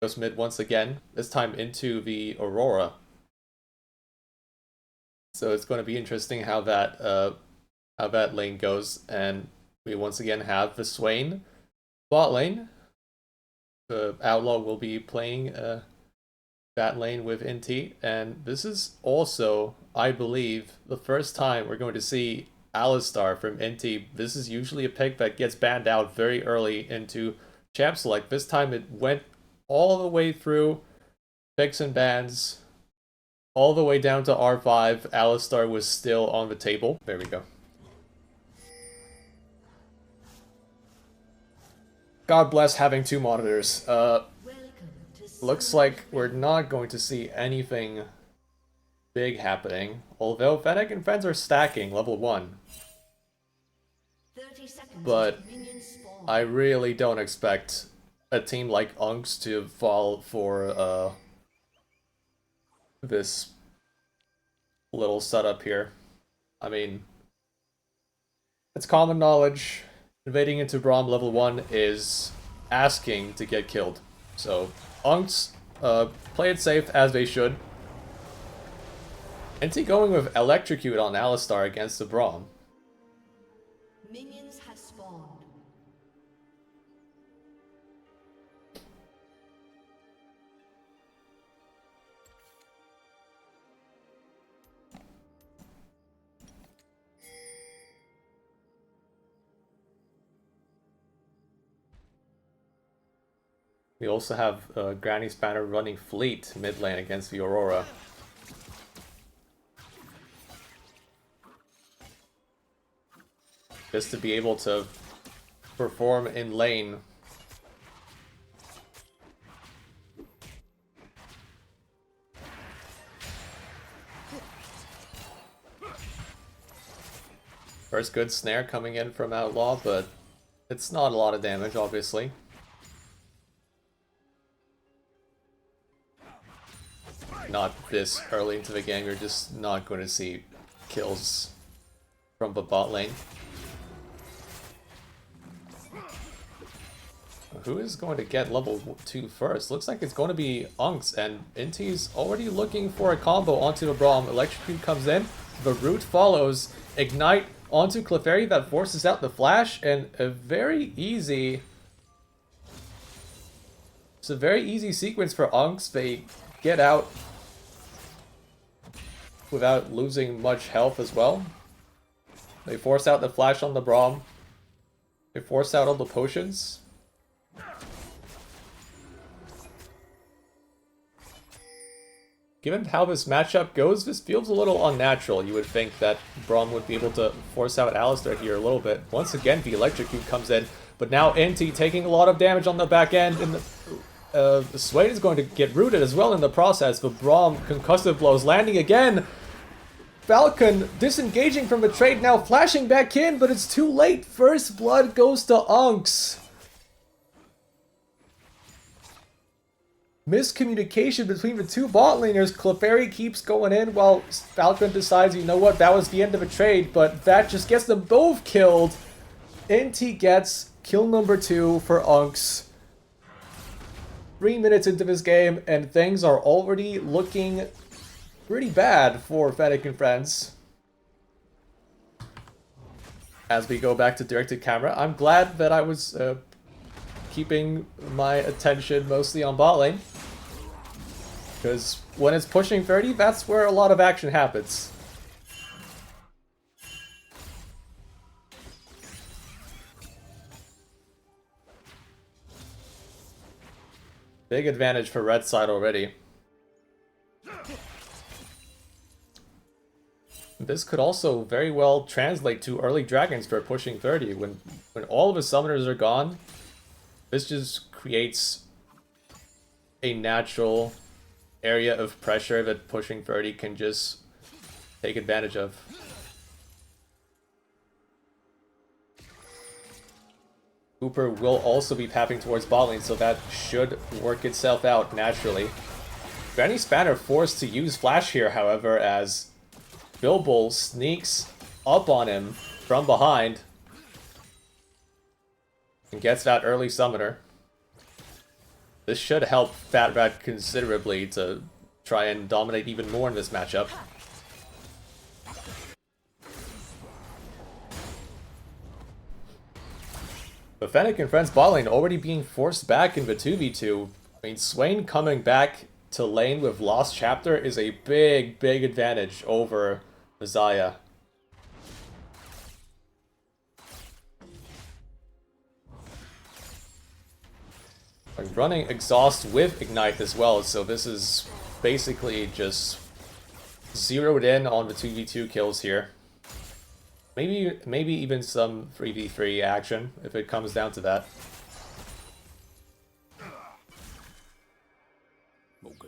Goes mid once again, this time into the Aurora. So it's going to be interesting how that lane goes, and we once again have the Swain bot lane. The Outlaw will be playing that lane with NT, and this is also, I believe, the first time we're going to see Alistar from NT. This is usually a pick that gets banned out very early into champ select. This time it went all the way through picks and bans, all the way down to R5. Alistar was still on the table. There we go. God bless having two monitors. Looks like we're not going to see anything big happening, although Fennec and friends are stacking level 1. But I really don't expect a team like Unks to fall for this little setup here. I mean, it's common knowledge, invading into Braum level 1 is asking to get killed. So, Unks, play it safe as they should. NT going with Electrocute on Alistar against the Braum. Minions have spawned. We also have Granny Spanner running Fleet mid lane against the Aurora. Just to be able to perform in lane. First good snare coming in from Outlaw, but it's not a lot of damage, obviously. Not this early into the game, you're just not going to see kills from the bot lane. Who is going to get level 2 first? Looks like it's going to be Unks, and NT's already looking for a combo onto the Braum. Electrocute comes in, the root follows, Ignite onto Clefairy that forces out the flash, and a very easy... It's a very easy sequence for Unks. They get out without losing much health as well. They force out the flash on the Braum. They force out all the potions. Given how this matchup goes, this feels a little unnatural. You would think that Braum would be able to force out Alistar here a little bit. Once again, the Electrocute comes in, but now NT taking a lot of damage on the back end, and the Swain is going to get rooted as well in the process. The Braum concussive blows landing again. Falcon disengaging from the trade, now flashing back in, but it's too late. First blood goes to Unks. Miscommunication between the two bot laners. Clefairy keeps going in while Falcon decides, you know what, that was the end of a trade, but that just gets them both killed. NT gets kill number 2 for Unks. 3 minutes into this game, and things are already looking pretty bad for Fennec and friends. As we go back to directed camera, I'm glad that I was keeping my attention mostly on bot lane. Because when it's pushing 30, that's where a lot of action happens. Big advantage for red side already. This could also very well translate to early dragons for pushing 30. When all of his summoners are gone, this just creates a natural area of pressure that pushing 30 can just take advantage of. Cooper will also be papping towards bot lane, so that should work itself out naturally. Granny Spanner forced to use Flash here, however, as Bilbo sneaks up on him from behind and gets that early summoner. This should help Fat Rat considerably to try and dominate even more in this matchup. But Fennec and Friends bot lane already being forced back in the 2v2. I mean, Swain coming back to lane with Lost Chapter is a big, big advantage over Messiah. I'm running Exhaust with Ignite as well, so this is basically just zeroed in on the 2v2 kills here. Maybe even some 3v3 action, if it comes down to that. Okay.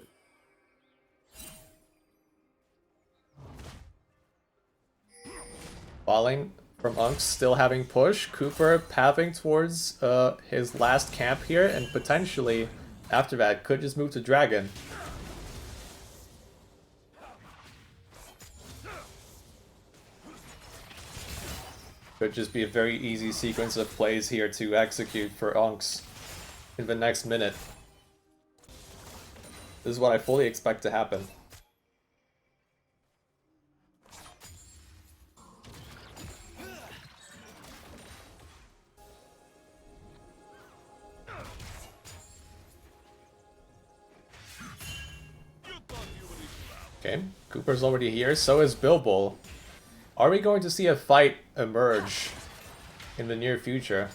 Falling from Unks still having push. Cooper pathing towards his last camp here, and potentially, after that, could just move to Dragon. Could just be a very easy sequence of plays here to execute for Unks in the next minute. This is what I fully expect to happen. Okay, Cooper's already here, so is Bilbo. Are we going to see a fight emerge in the near future?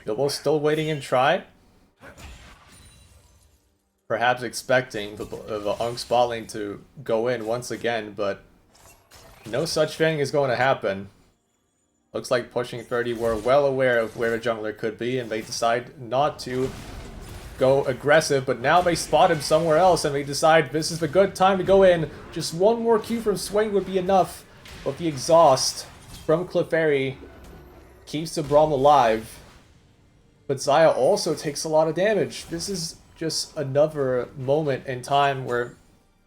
Bilbo's still waiting in try. Perhaps expecting the Unk's bot lane to go in once again, but no such thing is going to happen. Looks like pushing 30 were well aware of where a jungler could be, and they decide not to go aggressive, but now they spot him somewhere else and they decide this is the good time to go in. Just one more Q from Swing would be enough, but the exhaust from Clefairy keeps the Braum alive. But Zaya also takes a lot of damage. This is just another moment in time where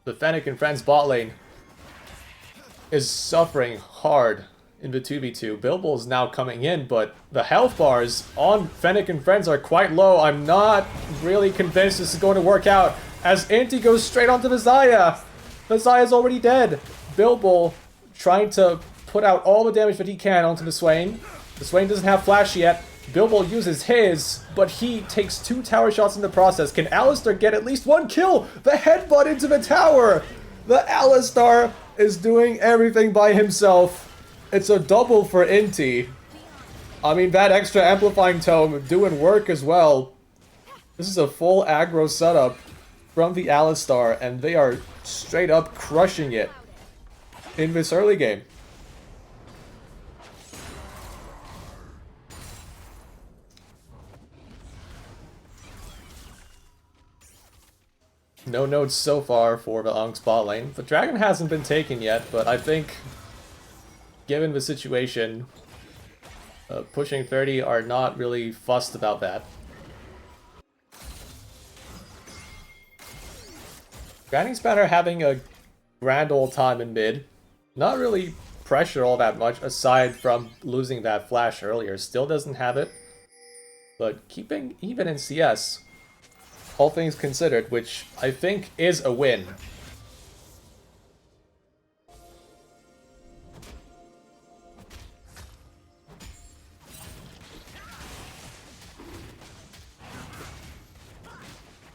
the Fennec and Friends bot lane is suffering hard in the 2v2. Bilbo is now coming in, but the health bars on Fennec and Friends are quite low. I'm not really convinced this is going to work out, as Inti goes straight onto the Zaya. The Zaya's already dead. Bilbo trying to put out all the damage that he can onto the Swain. The Swain doesn't have flash yet. Bilbo uses his, but he takes 2 tower shots in the process. Can Alistar get at least 1 kill? The headbutt into the tower! The Alistar is doing everything by himself. It's a double for Inti. I mean, that extra amplifying tome doing work as well. This is a full aggro setup from the Alistar, and they are straight up crushing it in this early game. No notes so far for the Unk's bot lane. The dragon hasn't been taken yet, but I think, given the situation, pushing 30 are not really fussed about that. Granny Spanner having a grand old time in mid. Not really pressure all that much, aside from losing that flash earlier. Still doesn't have it, but keeping even in CS, all things considered, which I think is a win.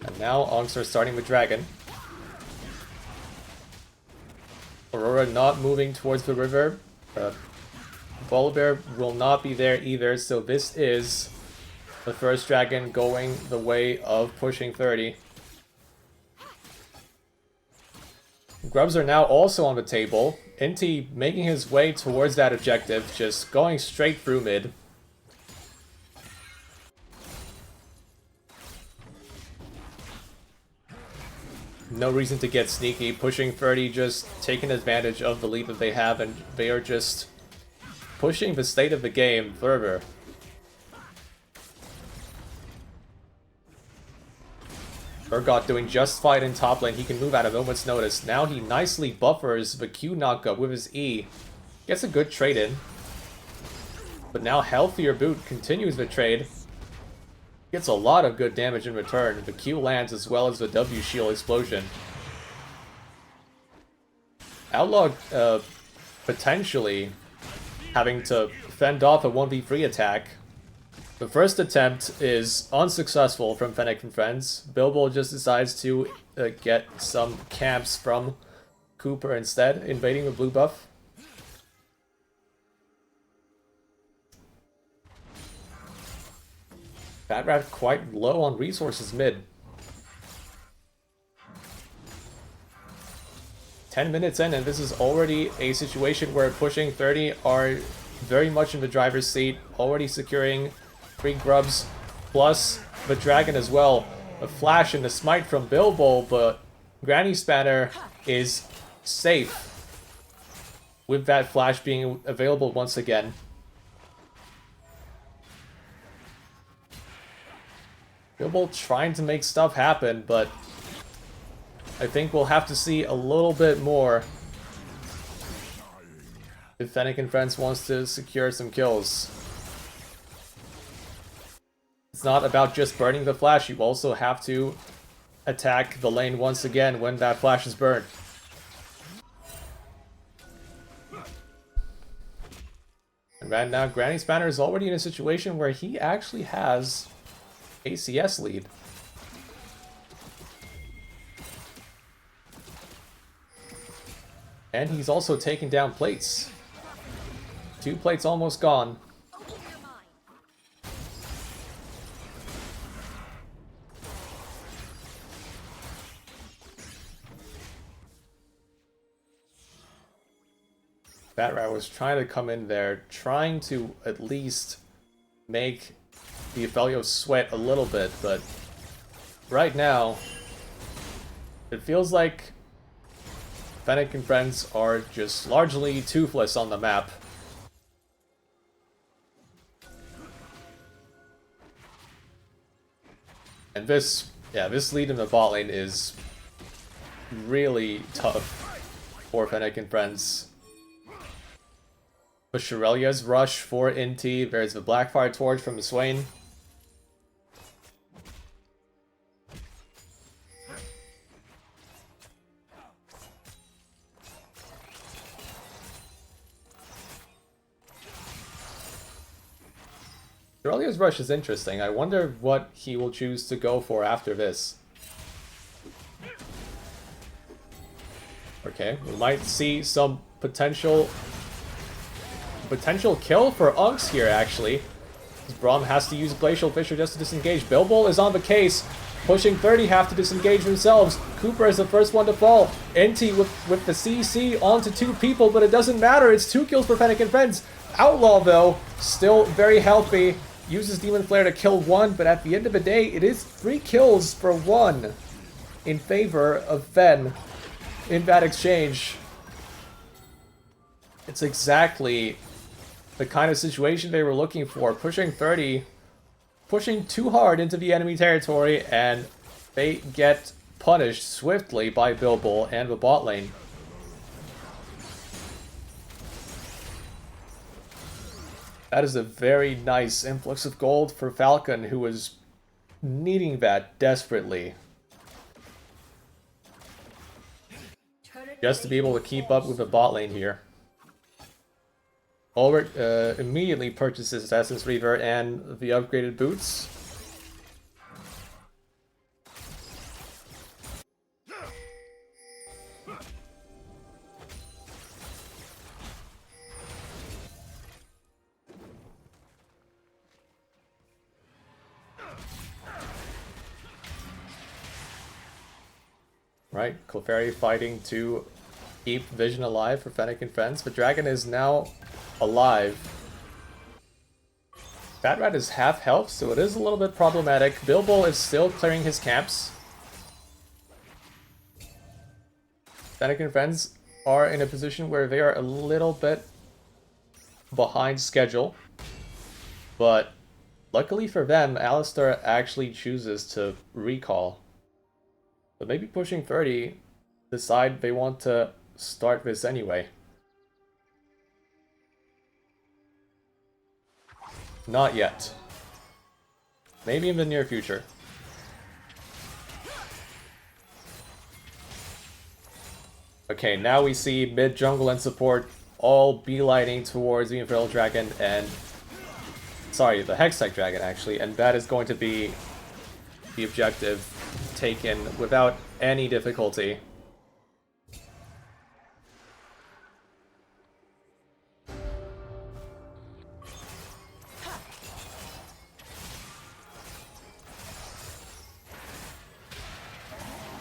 And now Onks are starting with Dragon. Aurora not moving towards the river. Volibear will not be there either, so this is the first dragon going the way of pushing 30. Grubs are now also on the table. Inti making his way towards that objective, just going straight through mid. No reason to get sneaky. Pushing 30 just taking advantage of the lead that they have, and they are just pushing the state of the game further. Urgot doing just fine in top lane. He can move at a moment's notice. Now he nicely buffers the Q knockup with his E. Gets a good trade in. But now Healthier Boot continues the trade. Gets a lot of good damage in return. The Q lands as well as the W shield explosion. Outlaw potentially having to fend off a 1v3 attack. The first attempt is unsuccessful from Fennec and friends. Bilbo just decides to get some camps from Cooper instead, invading the blue buff. Fat Rat quite low on resources mid. 10 minutes in, and this is already a situation where pushing 30 are very much in the driver's seat, already securing 3 grubs, plus the dragon as well. A flash and a smite from Bilbo, but Granny Spanner is safe with that flash being available once again. Bilbo trying to make stuff happen, but I think we'll have to see a little bit more if Fennec and Friends wants to secure some kills. It's not about just burning the flash, you also have to attack the lane once again when that flash is burned. And right now, Granny Spanner is already in a situation where he actually has ACS lead. And he's also taking down plates. 2 plates almost gone. Fat Rat was trying to come in there, trying to at least make the Ophelio sweat a little bit, but right now, it feels like Fennec and friends are just largely toothless on the map. And this lead in the bot lane is really tough for Fennec and friends. But Shirelia's rush for Inti, there's the Blackfire Torch from the Swain. Shirelia's rush is interesting. I wonder what he will choose to go for after this. Okay, we might see some potential kill for Unks here, actually. Braum has to use Glacial Fissure just to disengage. Bilbo is on the case. Pushing 30 have to disengage themselves. Cooper is the first one to fall. Inti with the CC onto 2 people, but it doesn't matter. It's 2 kills for Fennec and friends. Outlaw, though, still very healthy. Uses Demon Flare to kill 1, but at the end of the day, it is 3 kills for 1 in favor of Fen in that exchange. It's exactly the kind of situation they were looking for. Pushing 30, pushing too hard into the enemy territory, and they get punished swiftly by Bilbo and the bot lane. That is a very nice influx of gold for Falcon, who was needing that desperately. Just to be able to keep up with the bot lane here. Ulrich immediately purchases Assassin's Reaver and the upgraded boots. Right, Clefairy fighting to keep Vision alive for Fennec and friends. The dragon is now alive. Fat Rat is half health, so it is a little bit problematic. Bilbo is still clearing his camps. Fennec and friends are in a position where they are a little bit behind schedule. But luckily for them, Alistair actually chooses to recall. But maybe pushing 30 decide they want to start this anyway. Not yet. Maybe in the near future. Okay, now we see mid, jungle, and support all beelining towards the Infernal Dragon and... Sorry, the Hextech Dragon, actually. And that is going to be the objective taken without any difficulty.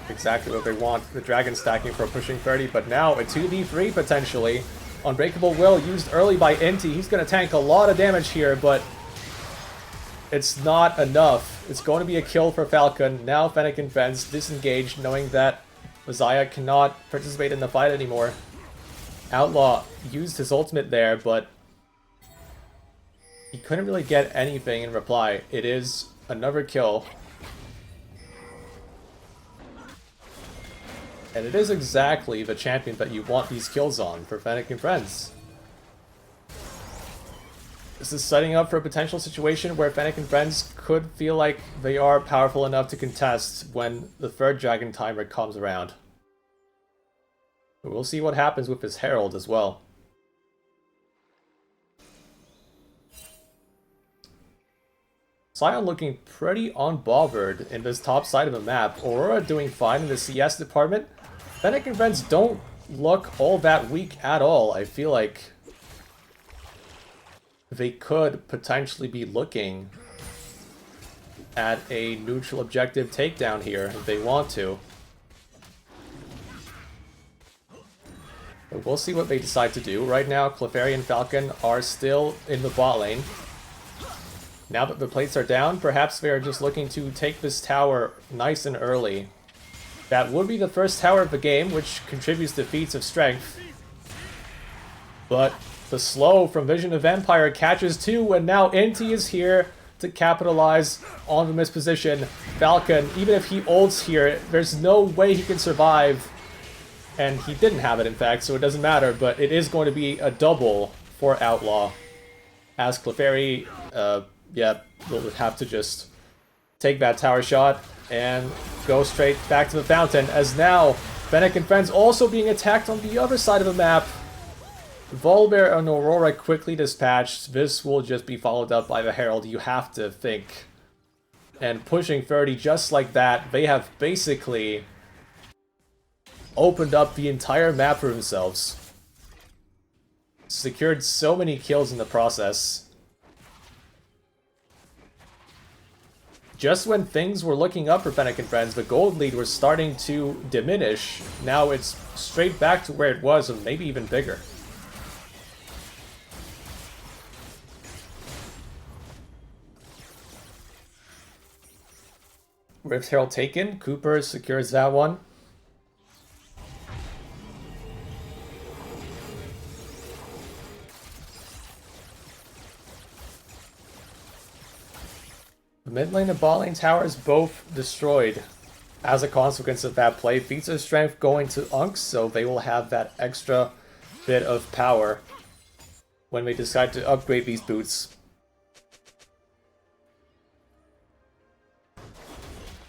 Exactly what they want. The dragon stacking for pushing 30, but now a 2v3 potentially. Unbreakable Will used early by Inti. He's going to tank a lot of damage here, but it's not enough. It's going to be a kill for Falcon. Now Fennec and Fence disengaged, knowing that Messiah cannot participate in the fight anymore. Outlaw used his ultimate there, but he couldn't really get anything in reply. It is another kill. And it is exactly the champion that you want these kills on for Fennec and Friends. This is setting up for a potential situation where Fennec and Friends could feel like they are powerful enough to contest when the third dragon timer comes around. But we'll see what happens with his Herald as well. Sion looking pretty unbothered in this top side of the map. Aurora doing fine in the CS department. Fennec and Friends don't look all that weak at all. I feel like they could potentially be looking at a neutral objective takedown here if they want to. But we'll see what they decide to do. Right now, Clefairy and Falcon are still in the bot lane. Now that the plates are down, perhaps they are just looking to take this tower nice and early. That would be the first tower of the game, which contributes to feats of strength. But the slow from Vision of Vampire catches two, and now Inti is here to capitalize on the misposition. Falcon, even if he ults here, there's no way he can survive. And he didn't have it, in fact, so it doesn't matter, but it is going to be a double for Outlaw. As Clefairy, will have to just take that tower shot and go straight back to the fountain, as now Fennec and Friends also being attacked on the other side of the map. Volibear and Aurora quickly dispatched. This will just be followed up by the Herald, you have to think. And pushing 30 just like that, they have basically opened up the entire map for themselves. Secured so many kills in the process. Just when things were looking up for Fennec and Friends, the gold lead was starting to diminish. Now it's straight back to where it was, and maybe even bigger. Rift Herald taken. Cooper secures that one. The mid lane and bot lane towers both destroyed as a consequence of that play. Feats of strength going to Unks, so they will have that extra bit of power when they decide to upgrade these boots.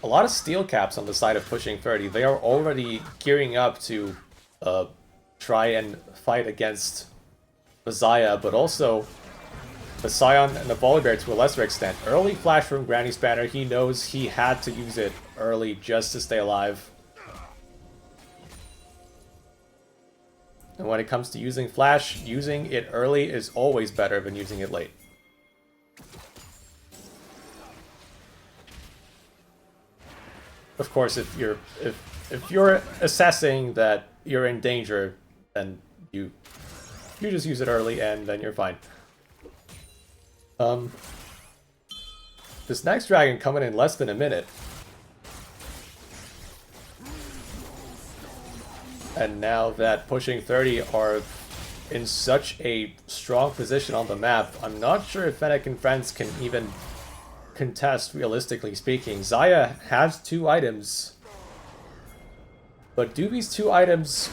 A lot of steel caps on the side of pushing 30. They are already gearing up to try and fight against Messiah, but also the Scion and the Volibear to a lesser extent. Early flash from Granny Spanner. He knows he had to use it early just to stay alive. And when it comes to using flash, using it early is always better than using it late. Of course, if you're assessing that you're in danger, then you just use it early and then you're fine. This next dragon coming in less than a minute. And now that pushing 30 are in such a strong position on the map, I'm not sure if Fennec and Friends can even contest, realistically speaking. Zaya has 2 items. But do these 2 items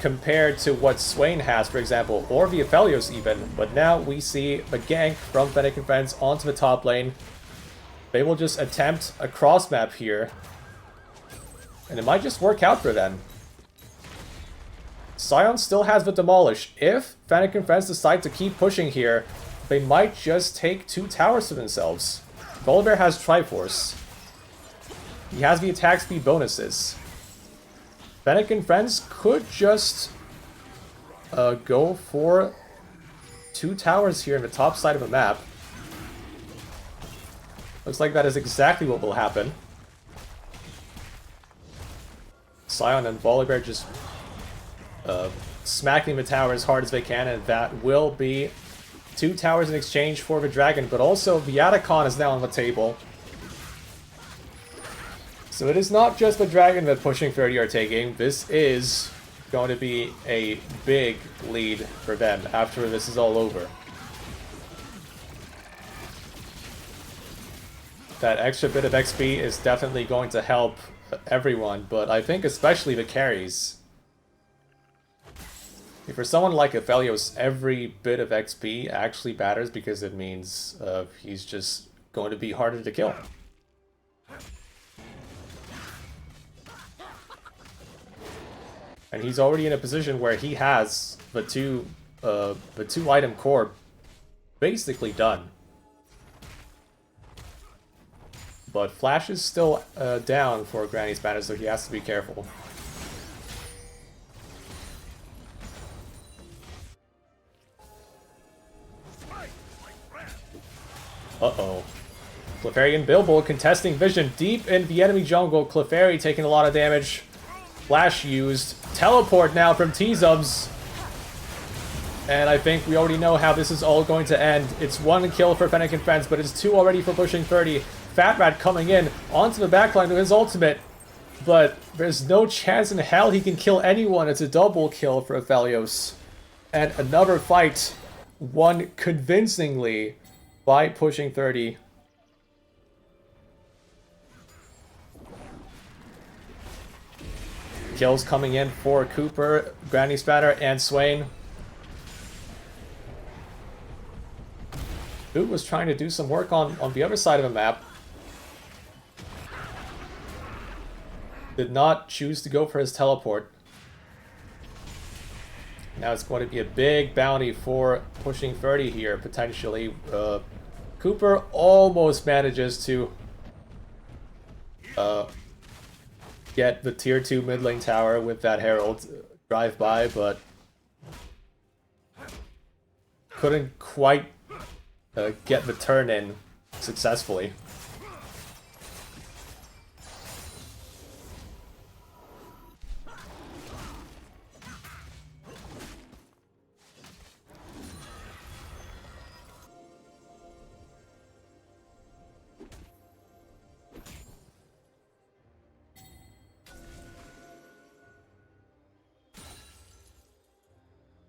compared to what Swain has, for example, or the Aphelios even? But now we see the gank from Fennec and Friends onto the top lane. They will just attempt a cross map here. And it might just work out for them. Sion still has the Demolish. If Fennec and friends decide to keep pushing here, they might just take 2 towers to themselves. Volibear has Triforce. He has the attack speed bonuses. Fennec and friends could just go for 2 towers here in the top side of the map. Looks like that is exactly what will happen. Sion and Volibear just smacking the tower as hard as they can, and that will be 2 towers in exchange for the dragon, but also the Atacon is now on the table. So it is not just the dragon that Pushing 30 are taking. This is going to be a big lead for them after this is all over. That extra bit of XP is definitely going to help everyone, but I think especially the carries. For someone like Aphelios, every bit of XP actually matters because it means he's just going to be harder to kill. And he's already in a position where he has the two item core basically done. But Flash is still down for Granny's Banner, so he has to be careful. Uh-oh. Clefairy and Bilbo contesting vision deep in the enemy jungle. Clefairy taking a lot of damage. Flash used. Teleport now from T-Zubs. And I think we already know how this is all going to end. It's 1 kill for Fennec and friends, but it's 2 already for Pushing 30. Fat Rat coming in onto the backline with his ultimate. But there's no chance in hell he can kill anyone. It's a double kill for Aphelios. And another fight won convincingly by Pushing 30. Kills coming in for Cooper, Granny Spatter, and Swain. Boot was trying to do some work on the other side of the map. Did not choose to go for his teleport. Now it's going to be a big bounty for Pushing 30 here, potentially. Cooper almost manages to get the tier 2 mid lane tower with that Herald drive by, but couldn't quite get the turn in successfully.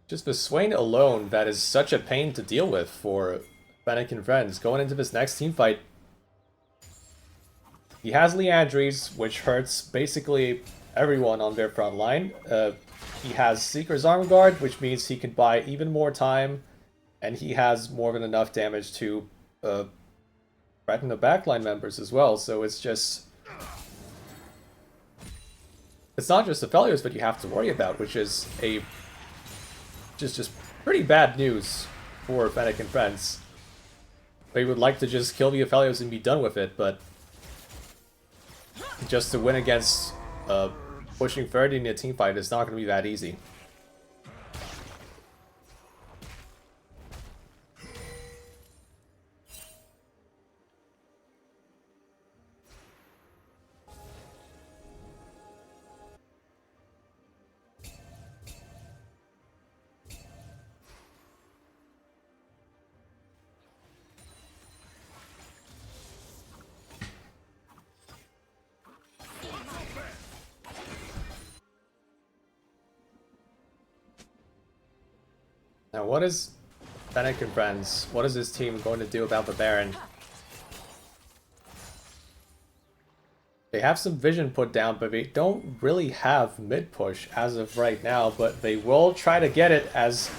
Just the Swain alone, that is such a pain to deal with for Fennec and friends. Going into this next team fight, he has Leandries, which hurts basically everyone on their front line. He has Seeker's Arm Guard, which means he can buy even more time, and he has more than enough damage to threaten the backline members as well. So it's just... it's not just the failures that you have to worry about, which is a... just pretty bad news for Fennec and friends. They would like to just kill the Aphelios and be done with it, but just to win against Pushing 30 in a team fight is not going to be that easy. Now, what is Fennec and friends? What is this team going to do about the Baron? They have some vision put down, but they don't really have mid push as of right now, but they will try to get it as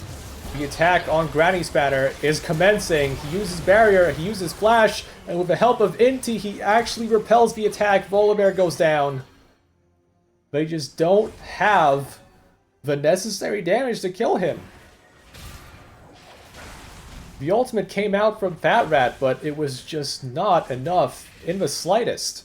The attack on Granny Spanner is commencing. He uses barrier, he uses flash, and with the help of Inti, he actually repels the attack. Volibear goes down. They just don't have the necessary damage to kill him. The ultimate came out from Fat Rat, but it was just not enough in the slightest.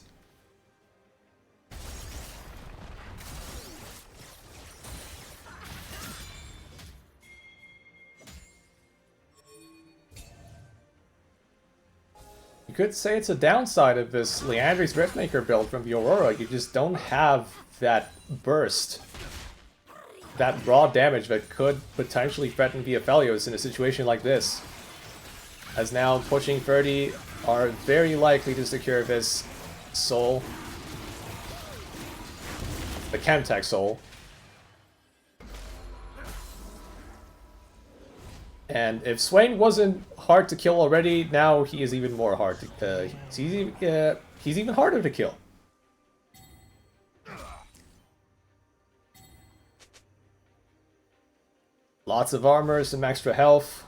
You could say it's a downside of this Leandry's Riftmaker build from the Aurora. You just don't have that burst. That raw damage that could potentially threaten the Aphelios in a situation like this. As now pushing 30 are very likely to secure this soul. The Chemtech soul. And if Swain wasn't hard to kill already, now he is even more hard to he's even harder to kill. Lots of armor, some extra health.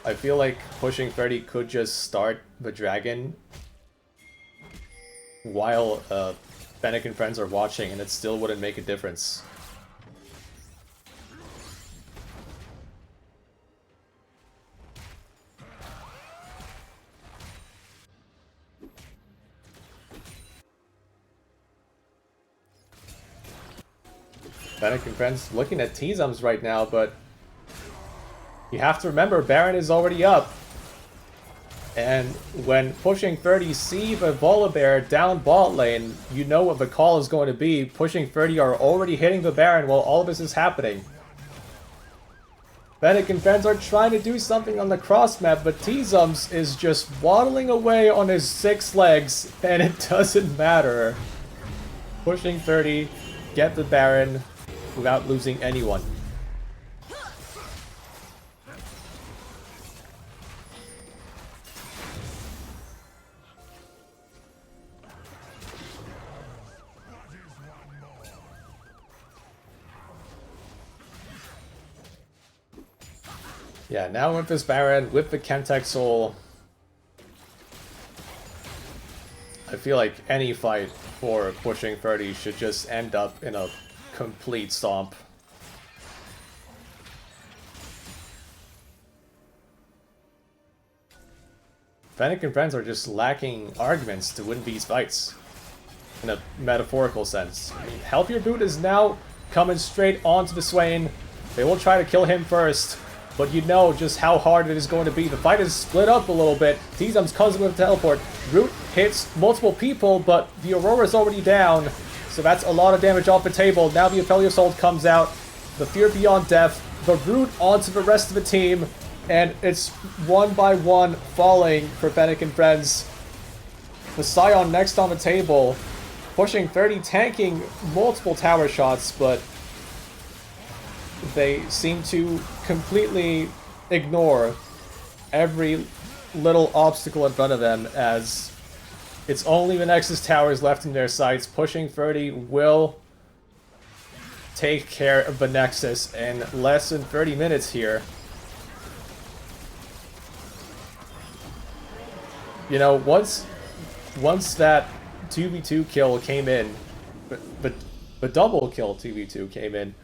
I feel like pushing 30 could just start the dragon while Fennec and friends are watching, and it still wouldn't make a difference. Fennec and friends looking at T-Zums right now, but you have to remember Baron is already up. And when pushing 30 see the Volibear down bot lane, you know what the call is going to be. Pushing 30 are already hitting the Baron while all of this is happening. Fennec and friends are trying to do something on the cross map, but T-Zums is just waddling away on his 6 legs, and it doesn't matter. Pushing 30, get the Baron without losing anyone. Yeah, now with this Baron, with the Chemtech Soul, I feel like any fight for pushing 30 should just end up in a complete stomp. Fennec and friends are just lacking arguments to win these fights, in a metaphorical sense. I mean, Healthier Boot is now coming straight onto the Swain. They will try to kill him first. But you know just how hard it is going to be. The fight is split up a little bit. T-Zums comes with a teleport. Root hits multiple people, but the Aurora is already down. So that's a lot of damage off the table. Now the Aphelios ult comes out. The Fear Beyond Death. The Root onto the rest of the team. And it's one by one falling for Fennec and friends. The Scion next on the table. Pushing 30, tanking multiple tower shots, but they seem to completely ignore every little obstacle in front of them, as it's only the Nexus towers left in their sights. Pushing 30 will take care of the Nexus in less than 30 minutes here. You know, once that 2v2 kill came in, but the double kill 2v2 came in,